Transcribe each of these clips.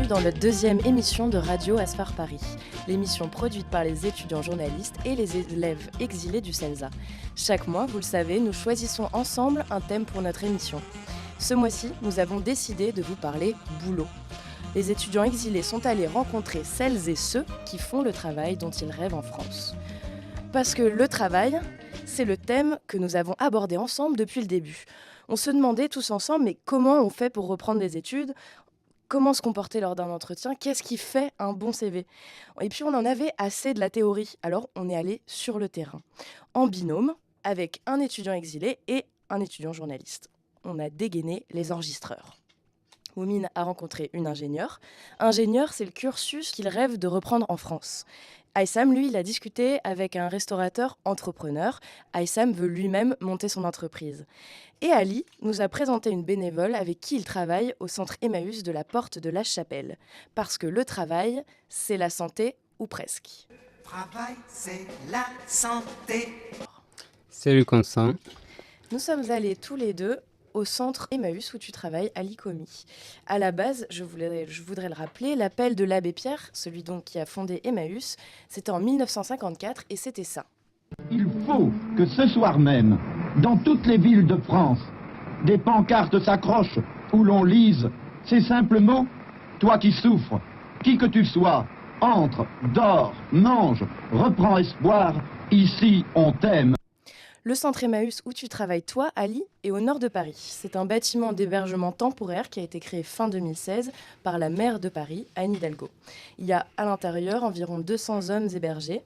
bienvenue dans notre deuxième émission de Radio Asphar Paris, l'émission produite par les étudiants journalistes et les élèves exilés du CELSA. Chaque mois, vous le savez, nous choisissons ensemble un thème pour notre émission. Ce mois-ci, nous avons décidé de vous parler boulot. Les étudiants exilés sont allés rencontrer celles et ceux qui font le travail dont ils rêvent en France. Parce que le travail, c'est le thème que nous avons abordé ensemble depuis le début. On se demandait tous ensemble, mais comment on fait pour reprendre des études ? Comment se comporter lors d'un entretien ? Qu'est-ce qui fait un bon CV ? Et puis on en avait assez de la théorie, alors on est allé sur le terrain, en binôme, avec un étudiant exilé et un étudiant journaliste. On a dégainé les enregistreurs. Moumine a rencontré une ingénieure. Ingénieur, c'est le cursus qu'il rêve de reprendre en France. Aïssam, lui, il a discuté avec un restaurateur entrepreneur. Aïssam veut lui-même monter son entreprise. Et Ali nous a présenté une bénévole avec qui il travaille au centre Emmaüs de la Porte de la Chapelle. Parce que le travail, c'est la santé, ou presque. Le travail, c'est la santé. Salut Constant. Nous sommes allés tous les deux au centre Emmaüs où tu travailles, Ali Komi. À la base, je voudrais le rappeler, l'appel de l'abbé Pierre, celui donc qui a fondé Emmaüs, c'était en 1954 et c'était ça. Il faut que ce soir même, dans toutes les villes de France, des pancartes s'accrochent où l'on lise ces simples mots. Toi qui souffres, qui que tu sois, entre, dors, mange, reprends espoir, ici on t'aime. Le centre Emmaüs où tu travailles, toi, Ali, est au nord de Paris. C'est un bâtiment d'hébergement temporaire qui a été créé fin 2016 par la maire de Paris, Anne Hidalgo. Il y a à l'intérieur environ 200 hommes hébergés,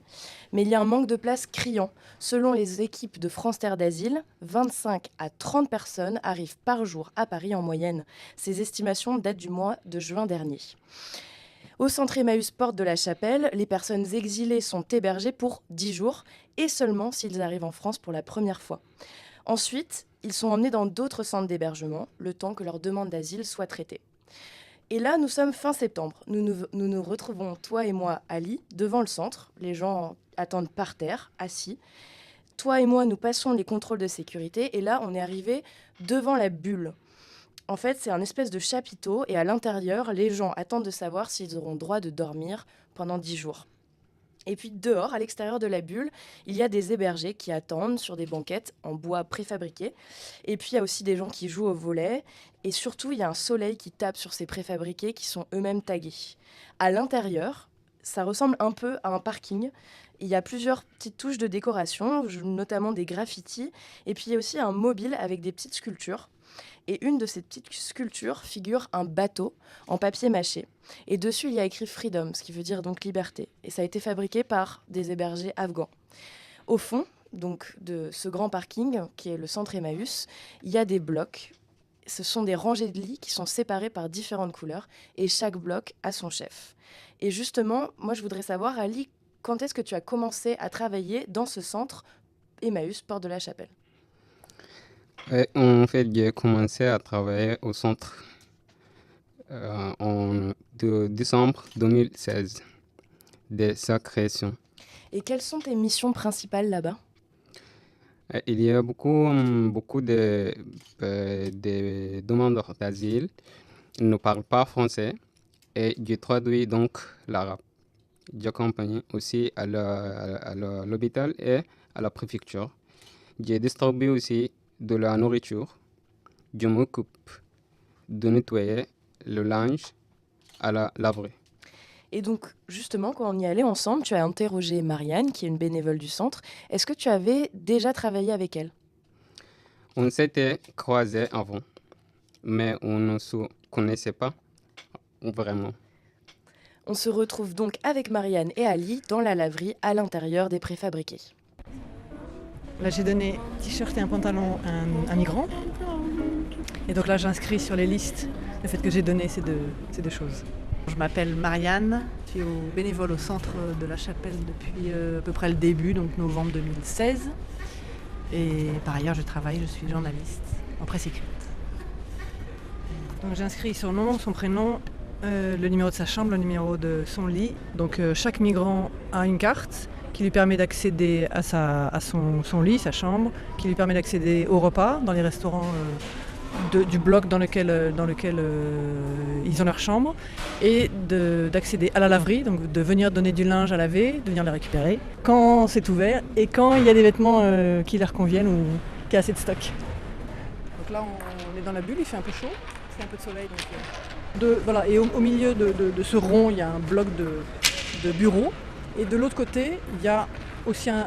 mais il y a un manque de place criant. Selon les équipes de France Terre d'Asile, 25 à 30 personnes arrivent par jour à Paris en moyenne. Ces estimations datent du mois de juin dernier. Au centre Emmaüs Porte de la Chapelle, les personnes exilées sont hébergées pour 10 jours et seulement s'ils arrivent en France pour la première fois. Ensuite, ils sont emmenés dans d'autres centres d'hébergement, le temps que leur demande d'asile soit traitée. Et là, nous sommes fin septembre. Nous nous retrouvons, toi et moi, Ali, devant le centre. Les gens attendent par terre, assis. Toi et moi, nous passons les contrôles de sécurité et là, on est arrivé devant la bulle. En fait, c'est un espèce de chapiteau et à l'intérieur, les gens attendent de savoir s'ils auront droit de dormir pendant 10 jours. Et puis dehors, à l'extérieur de la bulle, il y a des hébergés qui attendent sur des banquettes en bois préfabriqués. Et puis il y a aussi des gens qui jouent au volley. Et surtout, il y a un soleil qui tape sur ces préfabriqués qui sont eux-mêmes tagués. À l'intérieur, ça ressemble un peu à un parking. Il y a plusieurs petites touches de décoration, notamment des graffitis. Et puis il y a aussi un mobile avec des petites sculptures. Et une de ces petites sculptures figure un bateau en papier mâché. Et dessus, il y a écrit Freedom, ce qui veut dire donc liberté. Et ça a été fabriqué par des hébergés afghans. Au fond donc, de ce grand parking, qui est le centre Emmaüs, il y a des blocs. Ce sont des rangées de lits qui sont séparés par différentes couleurs. Et chaque bloc a son chef. Et justement, moi, je voudrais savoir, Ali, quand est-ce que tu as commencé à travailler dans ce centre Emmaüs, Porte de la Chapelle ? En fait, j'ai commencé à travailler au centre en décembre 2016 de sa création. Et quelles sont tes missions principales là-bas ? Il y a beaucoup de demandeurs d'asile. Ils ne parlent pas français et je traduis donc l'arabe. J'accompagne aussi à l'hôpital et à la préfecture. J'ai distribué aussi de la nourriture. Je m'occupe de nettoyer le linge à la laverie. Et donc, justement, quand on y allait ensemble, tu as interrogé Marianne, qui est une bénévole du centre. Est-ce que tu avais déjà travaillé avec elle ? On s'était croisés avant, mais on ne se connaissait pas vraiment. On se retrouve donc avec Marianne et Ali dans la laverie à l'intérieur des préfabriqués. Là, j'ai donné un t-shirt et un pantalon à un migrant. Et donc là, j'inscris sur les listes le fait que j'ai donné ces deux choses. Je m'appelle Marianne, je suis bénévole au centre de la Chapelle depuis à peu près le début, donc novembre 2016. Et par ailleurs, je suis journaliste en presse écrite. Donc j'inscris son nom, son prénom, le numéro de sa chambre, le numéro de son lit. Donc chaque migrant a une carte qui lui permet d'accéder à son lit, sa chambre, qui lui permet d'accéder au repas dans les restaurants du bloc dans lequel ils ont leur chambre et d'accéder à la laverie, donc de venir donner du linge à laver, de venir le récupérer quand c'est ouvert et quand il y a des vêtements qui leur conviennent ou qu'il y a assez de stock. Donc là on est dans la bulle, il fait un peu chaud, il fait un peu de soleil. Voilà, et au milieu de ce rond il y a un bloc de bureaux et de l'autre côté il y a aussi un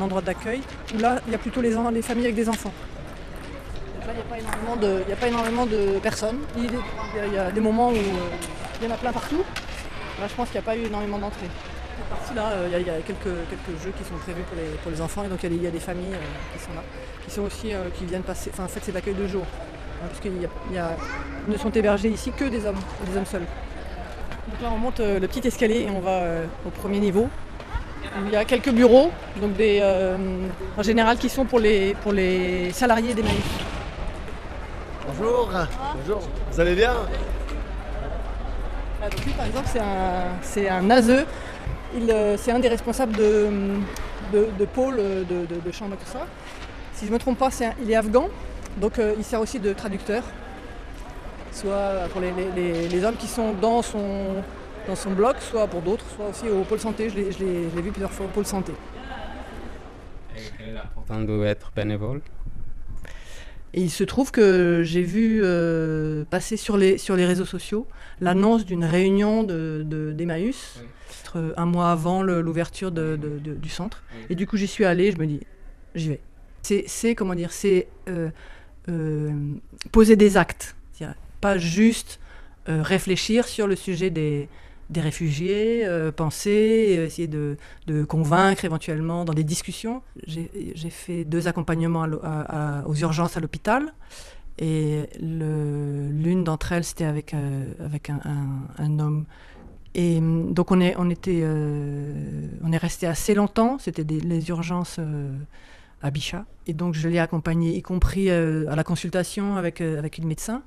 endroit d'accueil où là il y a plutôt les familles avec des enfants. Là, il n'y a pas énormément de personnes. Il y a des moments où il y en a plein partout. Là, je pense qu'il n'y a pas eu énormément d'entrées. Là, il y a quelques jeux qui sont prévus pour les enfants. Et donc, il y a des familles qui sont là, qui sont aussi qui viennent passer. Enfin, en fait, c'est l'accueil de jour. Parce qu'ils ne sont hébergés ici que des hommes seuls. Donc là, on monte le petit escalier et on va au premier niveau. Il y a quelques bureaux, donc en général qui sont pour les salariés d'Emmaüs. Bonjour. Bonjour. Vous allez bien? Donc lui, par exemple, c'est un ASE. C'est un des responsables de pôle, de chambre et tout ça. Si je ne me trompe pas, il est afghan, donc il sert aussi de traducteur, soit pour les hommes qui sont dans son bloc, soit pour d'autres, soit aussi au pôle santé. Je l'ai vu plusieurs fois au pôle santé. Quelle est l'importance d'être bénévole? Et il se trouve que j'ai vu passer sur les réseaux sociaux l'annonce d'une réunion d'Emmaüs, un mois avant l'ouverture du centre. Et du coup, j'y suis allée, je me dis, j'y vais. C'est poser des actes, pas juste réfléchir sur le sujet des réfugiés, penser, essayer de convaincre éventuellement dans des discussions. J'ai fait 2 accompagnements aux urgences à l'hôpital et l'une d'entre elles c'était avec un homme. Et donc on est resté assez longtemps, c'était les urgences à Bichat. Et donc je l'ai accompagné, y compris à la consultation avec une médecin.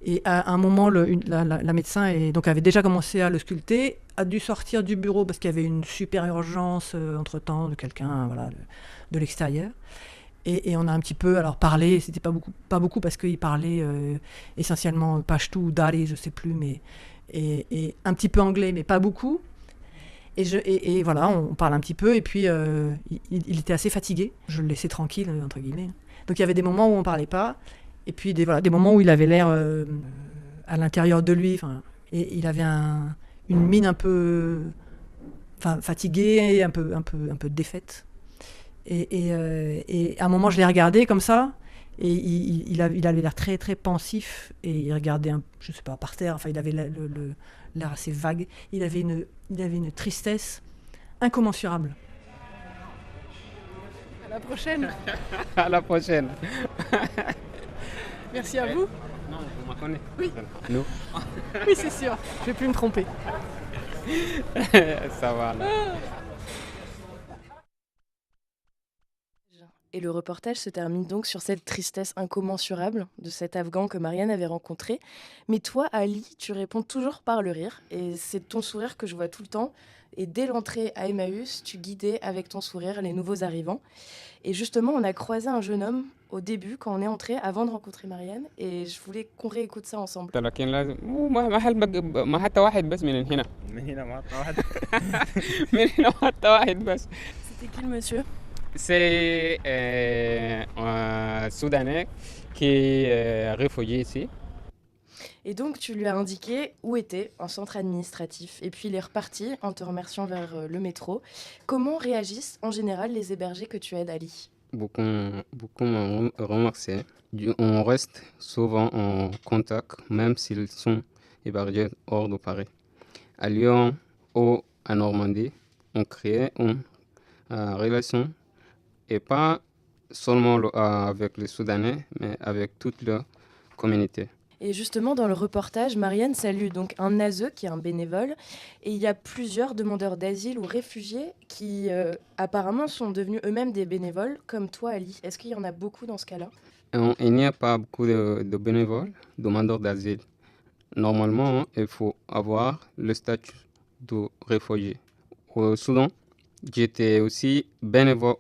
Et à un moment, la médecin avait déjà commencé à le sculpter, a dû sortir du bureau parce qu'il y avait une super urgence entre-temps de quelqu'un de l'extérieur. Et on a un petit peu parlé, c'était pas beaucoup parce qu'il parlait essentiellement pachtou ou dari, je sais plus, et un petit peu anglais, mais pas beaucoup. Et voilà, on parle un petit peu, et puis il était assez fatigué. Je le laissais tranquille, entre guillemets. Donc il y avait des moments où on parlait pas. Et puis des moments où il avait l'air à l'intérieur de lui, et il avait une mine un peu fatiguée, un peu de défaite. Et à un moment, je l'ai regardé comme ça, et il avait l'air très très pensif, et il regardait, je sais pas, par terre. Enfin, il avait l'air assez vague. Il avait une tristesse incommensurable. À la prochaine. À la prochaine. Merci à vous. Non, vous me connaissez. Oui. Nous. Oui, c'est sûr. Je ne vais plus me tromper. Ça va là. Et le reportage se termine donc sur cette tristesse incommensurable de cet Afghan que Marianne avait rencontré. Mais toi, Ali, tu réponds toujours par le rire. Et c'est ton sourire que je vois tout le temps. Et dès l'entrée à Emmaüs, tu guidais avec ton sourire les nouveaux arrivants. Et justement, on a croisé un jeune homme au début, quand on est entré, avant de rencontrer Marianne. Et je voulais qu'on réécoute ça ensemble. لكن لازم ما حتى واحد بس من هنا. من هنا مقطع واحد. من هنا حتى واحد بس. C'était qui le monsieur ? C'est un Soudanais qui est réfugié ici. Et donc, tu lui as indiqué où était un centre administratif. Et puis, il est reparti en te remerciant vers le métro. Comment réagissent en général les hébergés que tu aides, Ali ? Beaucoup m'ont remercié. On reste souvent en contact, même s'ils sont hébergés hors de Paris. À Lyon ou à Normandie, on crée une relation, et pas seulement avec les Soudanais, mais avec toute la communauté. Et justement, dans le reportage, Marianne salue donc un ASE qui est un bénévole. Et il y a plusieurs demandeurs d'asile ou réfugiés qui apparemment sont devenus eux-mêmes des bénévoles, comme toi, Ali. Est-ce qu'il y en a beaucoup dans ce cas-là ? Il n'y a pas beaucoup de bénévoles, demandeurs d'asile. Normalement, il faut avoir le statut de réfugié. Au Soudan, j'étais aussi bénévole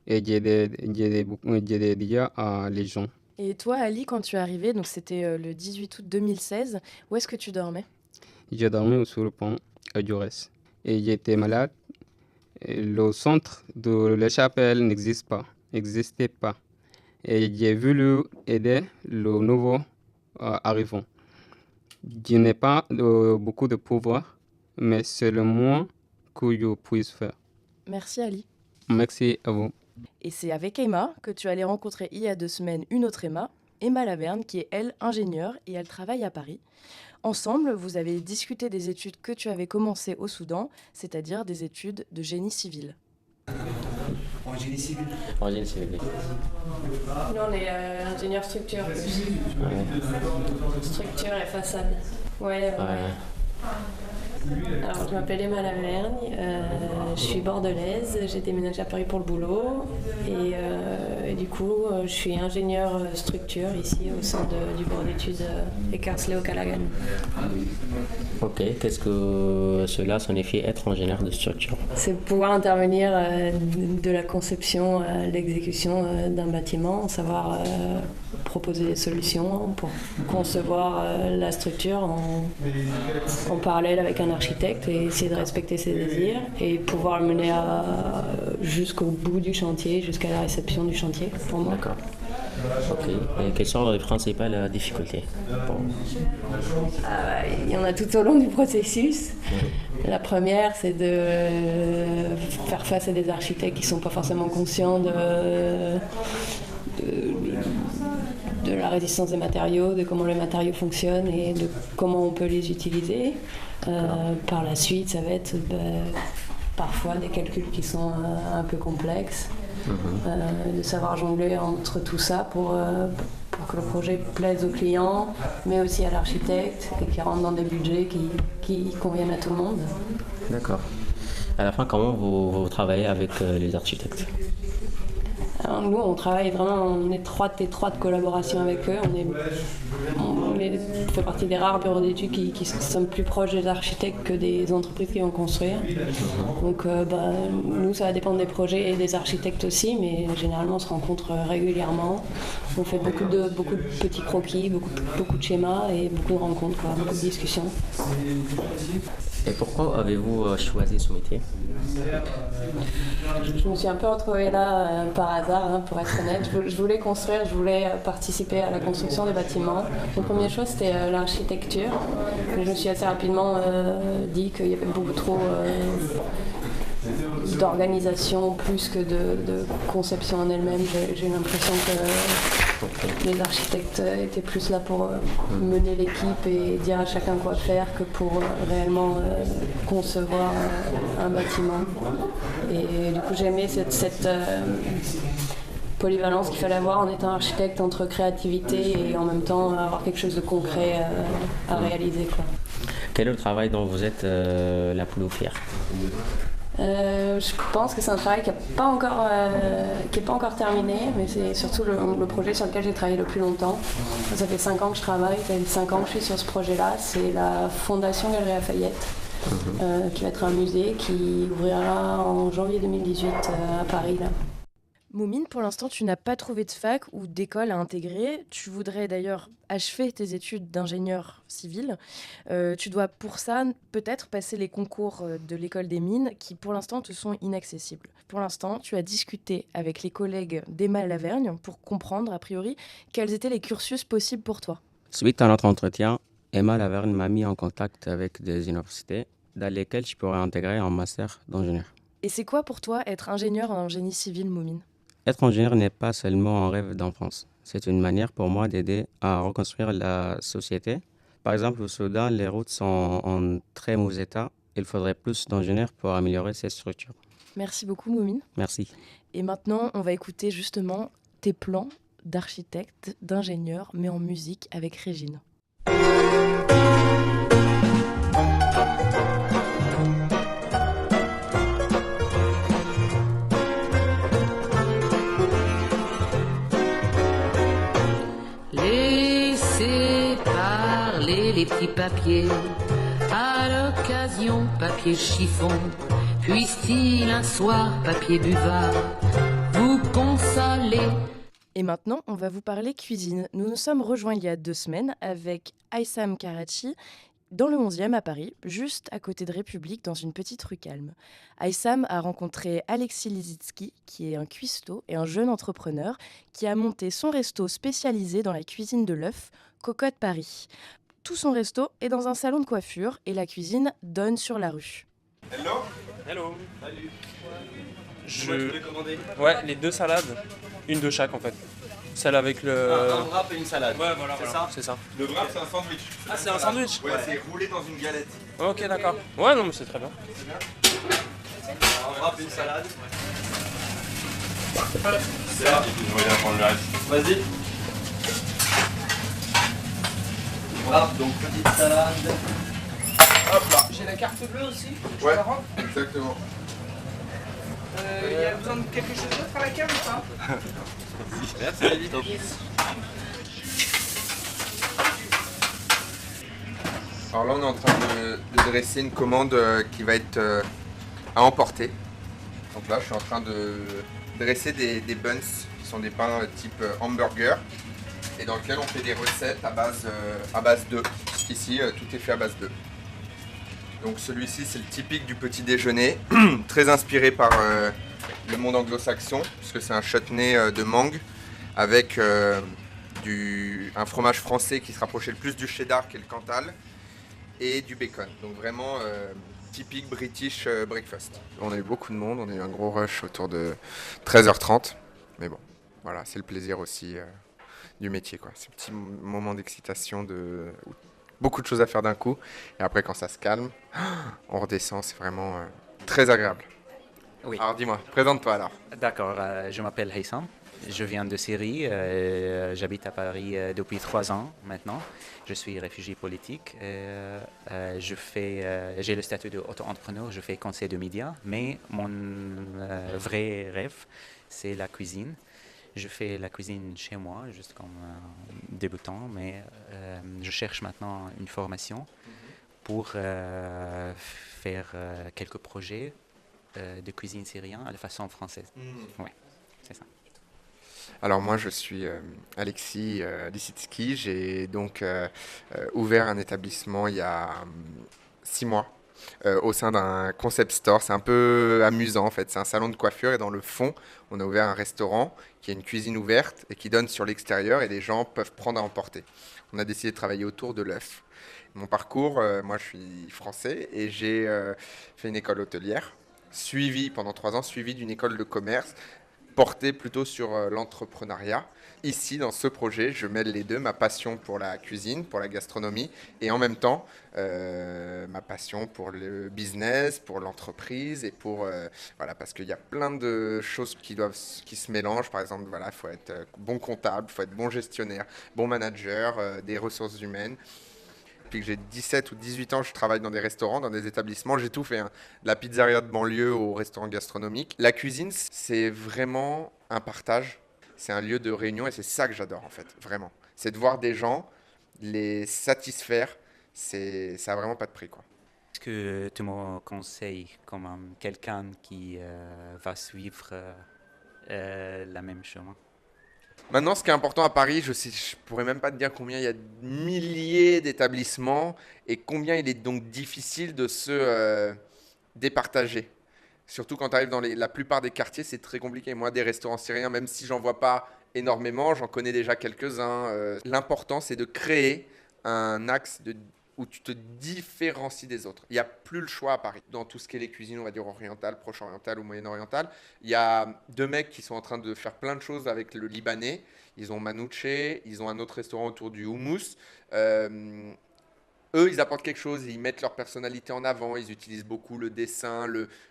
et j'ai aidé déjà les gens. Et toi, Ali, quand tu es arrivé, donc c'était le 18 août 2016, où est-ce que tu dormais? Je dormais sur le pont à Jaurès et j'étais malade. Et le centre de la chapelle n'existait pas. Et j'ai voulu aider le nouveau arrivant. Je n'ai pas beaucoup de pouvoir, mais c'est le moins que je puisse faire. Merci, Ali. Merci à vous. Et c'est avec Emma que tu allais rencontrer il y a 2 semaines une autre Emma Laverne, qui est elle ingénieure et elle travaille à Paris. Ensemble, vous avez discuté des études que tu avais commencées au Soudan, c'est-à-dire des études de génie civil. En génie civil. En génie civil. Nous, on est ingénieur structure plus. Structure et façade. Ouais. Alors, je m'appelle Emma Lavergne, je suis bordelaise, j'ai déménagé à Paris pour le boulot et du coup, je suis ingénieure structure ici au sein du bureau d'études Eckersley au Callaghan. Ok, qu'est-ce que cela signifie être ingénieur de structure? C'est pouvoir intervenir de la conception à l'exécution d'un bâtiment, savoir proposer des solutions pour concevoir la structure en parallèle avec un architecte et essayer de respecter ses désirs et pouvoir le mener jusqu'au bout du chantier, jusqu'à la réception du chantier pour moi. D'accord. Ok. Et quelles sont les principales difficultés? Il y en a tout au long du processus. La première, c'est de faire face à des architectes qui ne sont pas forcément conscients de la résistance des matériaux, de comment les matériaux fonctionnent et de comment on peut les utiliser. Par la suite, ça va être parfois des calculs qui sont un peu complexes, de savoir jongler entre tout ça pour que le projet plaise au client, mais aussi à l'architecte et qui rentre dans des budgets qui conviennent à tout le monde. D'accord. À la fin, comment vous travaillez avec les architectes? Alors nous, on travaille vraiment en étroite collaboration avec eux. On fait partie des rares bureaux d'études qui sont plus proches des architectes que des entreprises qui vont construire. Donc nous, ça va dépendre des projets et des architectes aussi, mais généralement, on se rencontre régulièrement. On fait beaucoup de petits croquis, beaucoup de schémas et beaucoup de rencontres, beaucoup de discussions. Et pourquoi avez-vous choisi ce métier? Je me suis un peu retrouvée là par hasard, pour être honnête. Je voulais construire, je voulais participer à la construction des bâtiments. La première chose, c'était l'architecture. Je me suis assez rapidement dit qu'il y avait beaucoup trop d'organisation plus que de conception en elle-même. J'ai eu l'impression que les architectes étaient plus là pour mener l'équipe et dire à chacun quoi faire que pour réellement concevoir un bâtiment. Et du coup, j'ai aimé cette polyvalence qu'il fallait avoir en étant architecte entre créativité et en même temps avoir quelque chose de concret à réaliser, quoi. Quel est le travail dont vous êtes la plus fière? Je pense que c'est un travail qui n'est pas encore terminé, mais c'est surtout le projet sur lequel j'ai travaillé le plus longtemps. Ça fait 5 ans que je travaille, ça fait 5 ans que je suis sur ce projet-là. C'est la Fondation Galerie Lafayette, qui va être un musée qui ouvrira en janvier 2018 à Paris, là. Moumine, pour l'instant, tu n'as pas trouvé de fac ou d'école à intégrer. Tu voudrais d'ailleurs achever tes études d'ingénieur civil. Tu dois pour ça peut-être passer les concours de l'école des mines qui pour l'instant te sont inaccessibles. Pour l'instant, tu as discuté avec les collègues d'Emma Lavergne pour comprendre a priori quels étaient les cursus possibles pour toi. Suite à notre entretien, Emma Lavergne m'a mis en contact avec des universités dans lesquelles je pourrais intégrer un master d'ingénieur. Et c'est quoi pour toi être ingénieur en génie civil, Moumine ? Être ingénieur n'est pas seulement un rêve d'enfance. C'est une manière pour moi d'aider à reconstruire la société. Par exemple, au Soudan, les routes sont en très mauvais état. Il faudrait plus d'ingénieurs pour améliorer ces structures. Merci beaucoup, Moumine. Merci. Et maintenant, on va écouter justement tes plans d'architecte, d'ingénieur, mais en musique avec Régine. Les petits papiers, à l'occasion papier chiffon, puisse-t-il un soir papier buvard vous consoler. Et maintenant, on va vous parler cuisine. Nous nous sommes rejoints il y a 2 semaines avec Aïssam Karachi dans le 11e à Paris, juste à côté de République, dans une petite rue calme. Aïssam a rencontré Alexis Lizitsky, qui est un cuistot et un jeune entrepreneur qui a monté son resto spécialisé dans la cuisine de l'œuf, Cocotte Paris. Tout son resto est dans un salon de coiffure et la cuisine donne sur la rue. Hello. Hello. Salut. Je voulais commander. Ouais, les 2 salades, une de chaque en fait. Celle avec le... Un wrap et une salade. Ouais, voilà, C'est ça. c'est ça. Le wrap, c'est un sandwich. Ah, c'est un sandwich? Ouais, c'est roulé dans une galette. Ok, d'accord. Ouais, non, mais c'est très bien. C'est bien. Un wrap et une salade. C'est ça. Je reviens prendre le reste. Vas-y. Wrap, donc petite salade. Hop là. J'ai la carte bleue aussi. Ouais, exactement. Il y a besoin de quelque chose d'autre à la cave ou pas? Merci, David. Alors là, on est en train de dresser une commande qui va être à emporter. Donc là, je suis en train de dresser des buns, qui sont des pains type hamburger, et dans lequel on fait des recettes à base d'œufs. Ici, tout est fait à base d'œufs. Donc celui-ci, c'est le typique du petit déjeuner, très inspiré par le monde anglo-saxon, puisque c'est un chutney de mangue avec un fromage français qui se rapprochait le plus du cheddar qu'est le Cantal, et du bacon. Donc vraiment typique British breakfast. On a eu beaucoup de monde, on a eu un gros rush autour de 13h30, mais bon, voilà, c'est le plaisir aussi du métier, quoi. Ces petits moments d'excitation, beaucoup de choses à faire d'un coup, et après quand ça se calme, on redescend, c'est vraiment très agréable. Oui. Alors dis-moi, présente-toi alors. D'accord, je m'appelle Haïssam, je viens de Syrie, j'habite à Paris depuis 3 ans maintenant. Je suis réfugié politique, j'ai le statut d'auto-entrepreneur, je fais conseil de médias, mais mon vrai rêve, c'est la cuisine. Je fais la cuisine chez moi, juste comme débutant, mais je cherche maintenant une formation pour faire quelques projets de cuisine syrienne de façon française. Oui, c'est ça. Alors moi je suis Alexis Lizitsky, j'ai donc ouvert un établissement il y a 6 mois au sein d'un concept store. C'est un peu amusant en fait, c'est un salon de coiffure et dans le fond on a ouvert un restaurant qui a une cuisine ouverte et qui donne sur l'extérieur et les gens peuvent prendre à emporter. On a décidé de travailler autour de l'œuf. Mon parcours, moi je suis français et j'ai fait une école hôtelière, pendant 3 ans, suivi d'une école de commerce, portée plutôt sur l'entrepreneuriat. Ici, dans ce projet, je mêle les deux, ma passion pour la cuisine, pour la gastronomie, et en même temps, ma passion pour le business, pour l'entreprise, et voilà, parce qu'il y a plein de choses qui se mélangent. Par exemple, voilà, il faut être bon comptable, il faut être bon gestionnaire, bon manager, des ressources humaines. Depuis que j'ai 17 ou 18 ans, je travaille dans des restaurants, dans des établissements. J'ai tout fait, hein. De la pizzeria de banlieue au restaurant gastronomique. La cuisine, c'est vraiment un partage. C'est un lieu de réunion et c'est ça que j'adore en fait, vraiment. C'est de voir des gens, les satisfaire. Ça n'a vraiment pas de prix, quoi. Est-ce que tu me conseilles comme quelqu'un qui va suivre la même chemin? Maintenant, ce qui est important à Paris, je pourrais même pas te dire combien il y a de milliers d'établissements et combien il est donc difficile de se départager. Surtout quand tu arrives dans la plupart des quartiers, c'est très compliqué. Moi, des restaurants syriens, même si j'en vois pas énormément, j'en connais déjà quelques-uns. L'important, c'est de créer un axe où tu te différencies des autres. Il n'y a plus le choix à Paris. Dans tout ce qui est les cuisines, on va dire orientales, proche-orientales ou moyen-orientales, il y a 2 mecs qui sont en train de faire plein de choses avec le Libanais. Ils ont Manouche, ils ont un autre restaurant autour du houmous. Eux, ils apportent quelque chose, ils mettent leur personnalité en avant, ils utilisent beaucoup le dessin,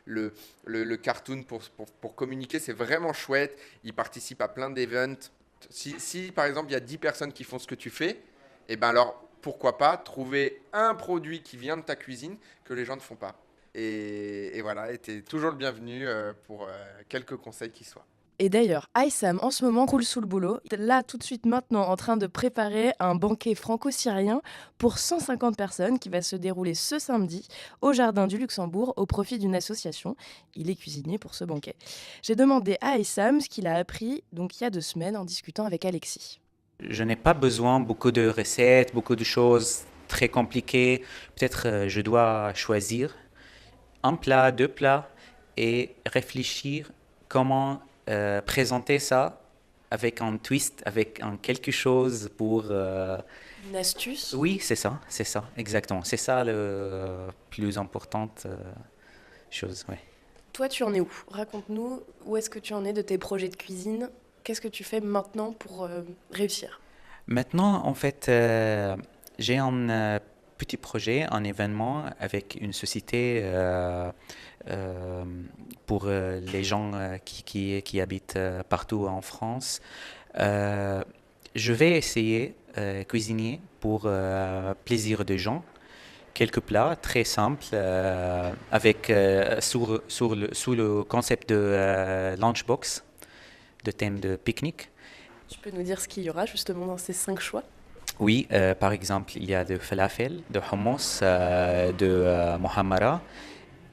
le cartoon pour communiquer. C'est vraiment chouette. Ils participent à plein d'events. Si, par exemple, il y a 10 personnes qui font ce que tu fais, et ben alors, pourquoi pas trouver un produit qui vient de ta cuisine que les gens ne font pas. Et voilà, tu es toujours le bienvenu pour quelques conseils qui soient. Et d'ailleurs, Aïssam, en ce moment, roule sous le boulot. Là, tout de suite, maintenant, en train de préparer un banquet franco-syrien pour 150 personnes qui va se dérouler ce samedi au Jardin du Luxembourg au profit d'une association. Il est cuisinier pour ce banquet. J'ai demandé à Aïssam ce qu'il a appris donc, il y a 2 semaines en discutant avec Alexis. Je n'ai pas besoin beaucoup de recettes, beaucoup de choses très compliquées. Peut-être je dois choisir un plat, 2 plats et réfléchir comment présenter ça avec un twist, avec quelque chose pour... Une astuce? Oui, c'est ça, exactement. C'est ça le plus importante chose, ouais. Toi, tu en es où? Raconte-nous, où est-ce que tu en es de tes projets de cuisine? Qu'est-ce que tu fais maintenant pour réussir? Maintenant, en fait, j'ai un petit projet, un événement avec une société pour les gens qui habitent partout en France. Je vais essayer de cuisiner pour plaisir des gens. Quelques plats très simples avec sous le concept de lunchbox, de thème de pique-nique. Tu peux nous dire ce qu'il y aura justement dans ces 5 choix? Oui, par exemple, il y a de falafel, de hummus, de muhammara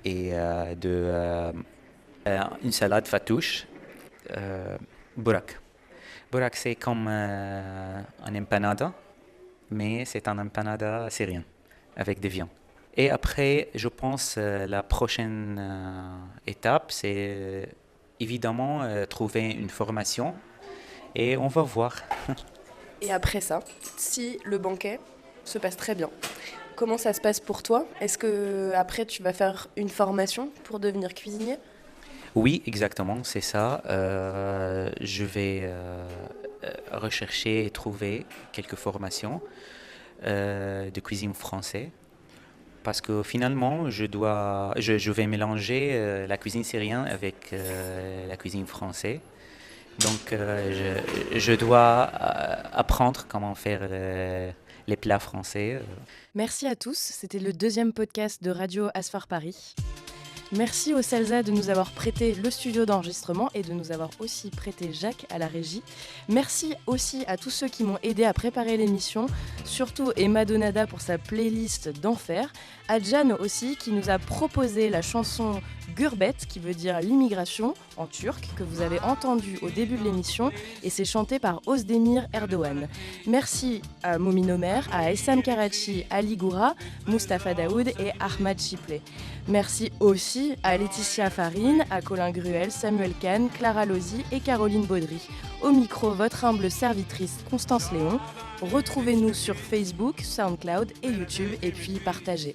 et une salade fatouche, burak. Burak, c'est comme un empanada, mais c'est un empanada syrien avec des viandes. Et après, je pense la prochaine étape, c'est évidemment trouver une formation et on va voir. Et après ça, si le banquet se passe très bien, comment ça se passe pour toi? Est-ce que après tu vas faire une formation pour devenir cuisinier? Oui, exactement, c'est ça. Je vais rechercher et trouver quelques formations de cuisine française. Parce que finalement, je vais mélanger la cuisine syrienne avec la cuisine française. Donc, je dois apprendre comment faire les plats français. Merci à tous. C'était le 2e podcast de Radio Asphar Paris. Merci au CELSA de nous avoir prêté le studio d'enregistrement et de nous avoir aussi prêté Jacques à la régie. Merci aussi à tous ceux qui m'ont aidé à préparer l'émission, surtout Emma Donada pour sa playlist d'enfer, à Can aussi qui nous a proposé la chanson Gurbet, qui veut dire l'immigration en turc, que vous avez entendu au début de l'émission, et c'est chanté par Özdemir Erdoğan. Merci à Momin Omer, à Essam Karachi, Ali Goura, Mustapha Daoud et Ahmad Chipley. Merci aussi à Laetitia Farine, à Colin Gruel, Samuel Kahn, Clara Lozi et Caroline Baudry. Au micro, votre humble servitrice Constance Léon. Retrouvez-nous sur Facebook, SoundCloud et YouTube, et puis partagez.